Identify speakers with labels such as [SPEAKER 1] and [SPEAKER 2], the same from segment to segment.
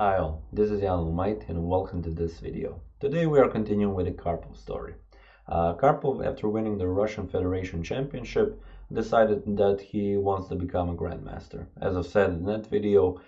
[SPEAKER 1] Hi all, this is Allmighty and welcome to this video. Today we are continuing with the Karpov story. Karpov, after winning the Russian Federation Championship, decided that he wants to become a Grandmaster. As I've said in that video,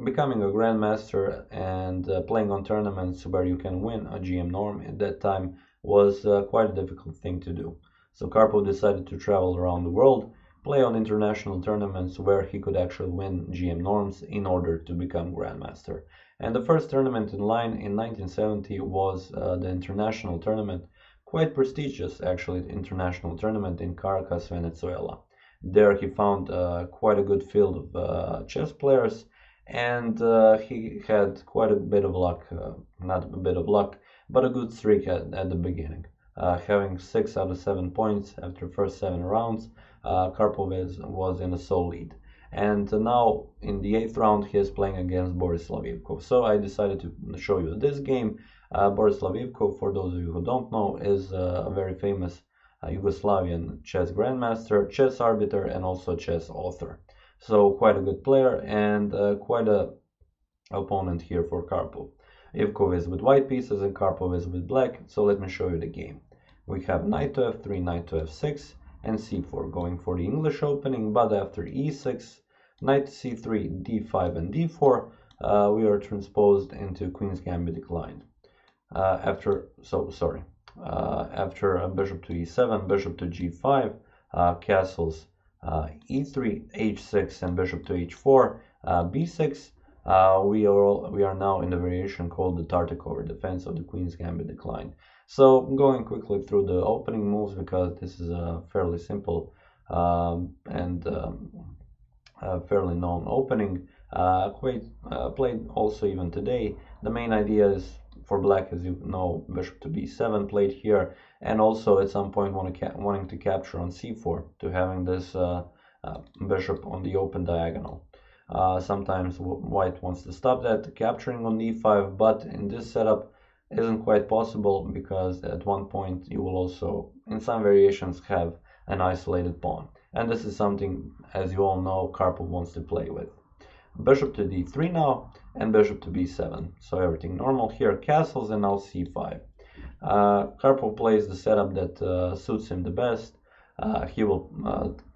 [SPEAKER 1] becoming a Grandmaster and playing on tournaments where you can win a GM norm at that time was quite a difficult thing to do. So Karpov decided to travel around the world, play on international tournaments where he could actually win GM norms in order to become Grandmaster. And the first tournament in line in 1970 was the international tournament, quite prestigious actually, the international tournament in Caracas, Venezuela. There he found quite a good field of chess players, and he had quite a bit of luck, not a bit of luck, but a good streak at the beginning. Having 6 out of 7 points after first 7 rounds, Karpov was in a sole lead. And now in the 8th round he is playing against Borislav Ivkov. So I decided to show you this game. Borislav Ivkov, for those of you who don't know, is a very famous Yugoslavian chess grandmaster, chess arbiter, and also chess author. So quite a good player and quite a opponent here for Karpov. Ivkov is with white pieces and Karpov is with black, so let me show you the game. We have knight to f3, knight to f6, and c4 going for the English opening, but after e6, knight to c3, d5, and d4, we are transposed into Queen's Gambit declined. After bishop to e7, bishop to g5, castles e3, h6, and bishop to h4, b6. We are now in the variation called the Tartakower defense of the Queen's Gambit decline. So going quickly through the opening moves because this is a fairly simple and fairly known opening, played also even today. The main idea is for black, as you know, bishop to b7 played here, and also at some point wanting to capture on c4 to having this bishop on the open diagonal. Sometimes white wants to stop that capturing on e5, but in this setup isn't quite possible because at one point you will also in some variations have an isolated pawn, and this is something, as you all know, Karpov wants to play with. Bishop to d3 now and bishop to b7, so everything normal here. Castles and now c5. Karpov plays the setup that suits him the best. He will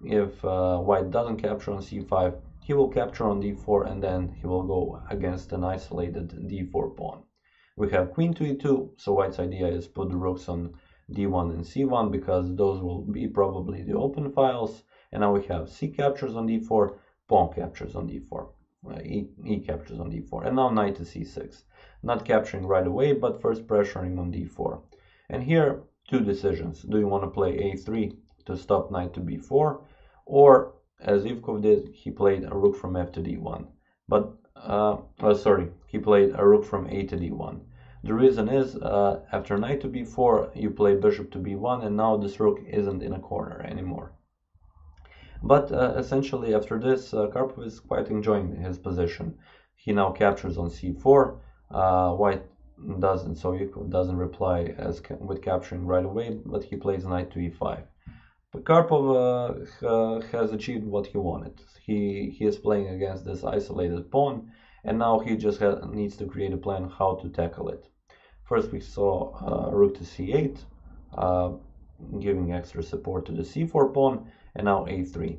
[SPEAKER 1] if white doesn't capture on c5, he will capture on d4 and then he will go against an isolated d4 pawn. We have queen to e2, so white's idea is put the rooks on d1 and c1 because those will be probably the open files. And now we have c captures on d4, pawn captures on d4, e captures on d4, and now knight to c6. Not capturing right away, but first pressuring on d4. And here, two decisions. Do you want to play a3 to stop knight to b4, or as Ivkov did, he played a rook from f to d1. But, he played a rook from a to d1. The reason is, after knight to b4, you play bishop to b1, and now this rook isn't in a corner anymore. But essentially, after this, Karpov is quite enjoying his position. He now captures on c4. White doesn't, so Ivkov doesn't reply with capturing right away, but he plays knight to e5. But Karpov has achieved what he wanted. He is playing against this isolated pawn, and now he just needs to create a plan how to tackle it. First we saw rook to c8, giving extra support to the c4 pawn, and now a3.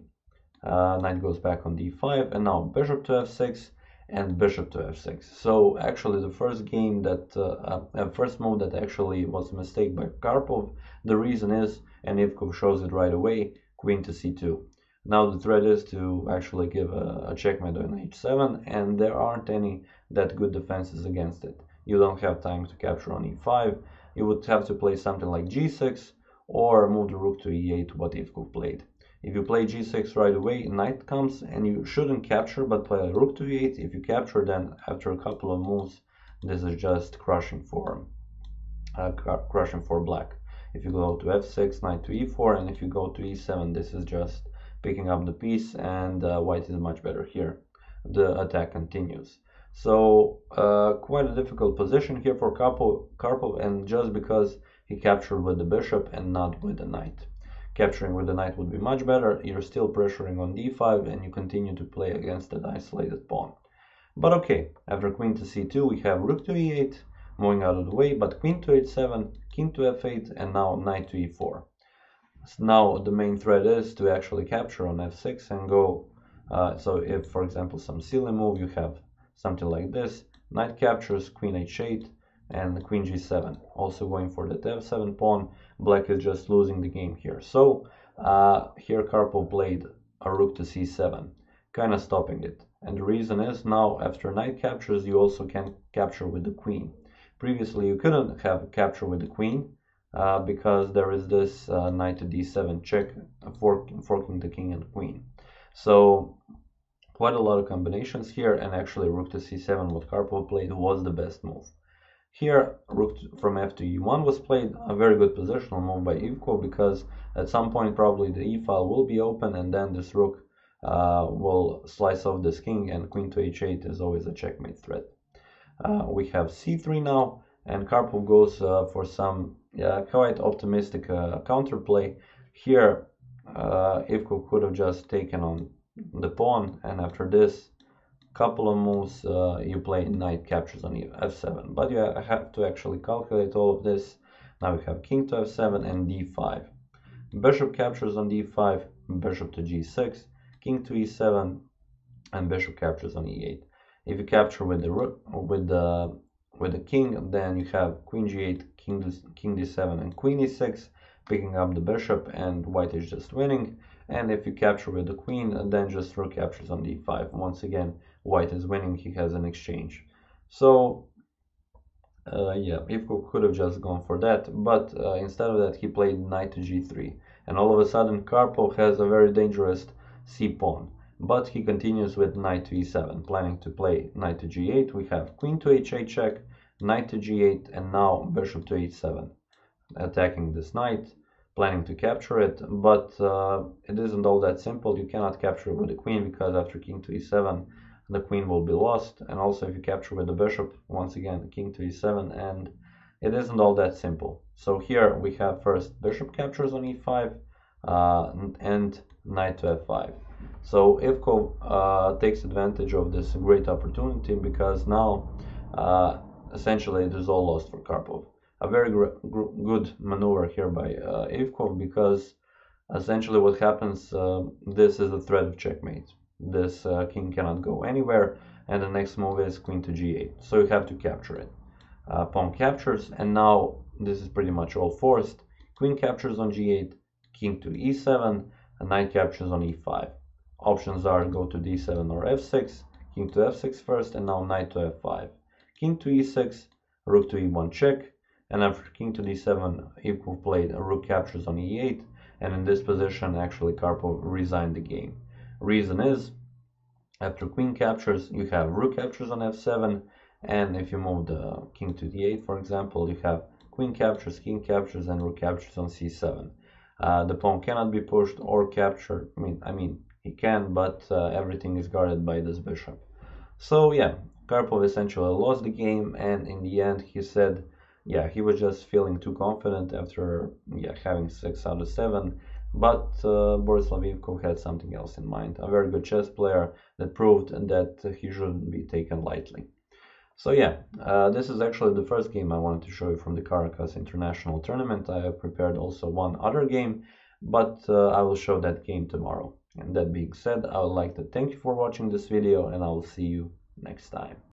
[SPEAKER 1] Knight goes back on d5, and now bishop to f6 and bishop to f6. So actually the first game that first move that actually was a mistake by Karpov. The reason is, and Ivkov shows it right away, queen to c2. Now the threat is to actually give a checkmate on h7, and there aren't any that good defenses against it. You don't have time to capture on e5. You would have to play something like g6 or move the rook to e8, what Ivkov played. If you play g6 right away, knight comes and you shouldn't capture, but play a rook to e8. If you capture, then after a couple of moves, this is just crushing for black. If you go to f6, knight to e4, and if you go to e7, this is just picking up the piece, and white is much better here. The attack continues. So quite a difficult position here for Karpov, and just because he captured with the bishop and not with the knight. Capturing with the knight would be much better. You're still pressuring on d5 and you continue to play against that isolated pawn. But okay, after queen to c2 we have rook to e8, moving out of the way, but queen to h7, king to f8, and now knight to e4. So now the main threat is to actually capture on f6 and go, so if for example some silly move, you have something like this, knight captures, queen h8, and queen g7, also going for that f7 pawn. Black is just losing the game here. So here Karpov played a rook to c7, kind of stopping it. And the reason is now after knight captures you also can capture with the queen. Previously you couldn't have capture with the queen because there is this knight to d7 check, forking the king and queen. So quite a lot of combinations here, and actually rook to c7, what Karpov played, was the best move. Here rook from f to e1 was played, a very good positional move by Ivkov, because at some point probably the e file will be open and then this rook will slice off this king, and queen to h8 is always a checkmate threat. We have c3 now, and Karpov goes for some quite optimistic counterplay. Here Ivkov could have just taken on the pawn, and after this couple of moves you play knight captures on f7, but you have to actually calculate all of this. Now we have king to f7 and d5, bishop captures on d5, bishop to g6, king to e7, and bishop captures on e8. If you capture with the rook, with the king, then you have queen g8, king d7, and queen e6, picking up the bishop, and white is just winning. And if you capture with the queen, then just rook captures on d5. Once again, white is winning, he has an exchange. So yeah, Ivkov could have just gone for that, but instead of that he played knight to g3, and all of a sudden Karpov has a very dangerous c-pawn. But he continues with knight to e7, planning to play knight to g8. We have queen to h8 check, knight to g8, and now bishop to h7, attacking this knight, planning to capture it. But it isn't all that simple. You cannot capture it with the queen, because after king to e7 the queen will be lost, and also if you capture with the bishop, once again king to e7, and it isn't all that simple. So here we have first bishop captures on e5 and knight to f5. So Ivkov takes advantage of this great opportunity, because now essentially it is all lost for Karpov. A very good maneuver here by Ivkov, because essentially what happens, this is a threat of checkmate. This king cannot go anywhere, and the next move is queen to g8, so you have to capture it. Pawn captures, and now this is pretty much all forced. Queen captures on g8, king to e7, and knight captures on e5. Options are go to d7 or f6, king to f6 first, and now knight to f5. King to e6, rook to e1 check, and after king to d7, Ivkov played a rook captures on e8, and in this position actually Karpov resigned the game. Reason is, after queen captures, you have rook captures on f7, and if you move the king to d8, for example, you have queen captures, king captures, and rook captures on c7. The pawn cannot be pushed or captured. I mean, he can, but everything is guarded by this bishop. So yeah, Karpov essentially lost the game, and in the end he said, yeah, he was just feeling too confident after having 6 out of 7. But Borislav Ivkov had something else in mind, a very good chess player that proved that he shouldn't be taken lightly. So yeah, this is actually the first game I wanted to show you from the Caracas International Tournament. I have prepared also one other game, but I will show that game tomorrow. And that being said, I would like to thank you for watching this video, and I will see you next time.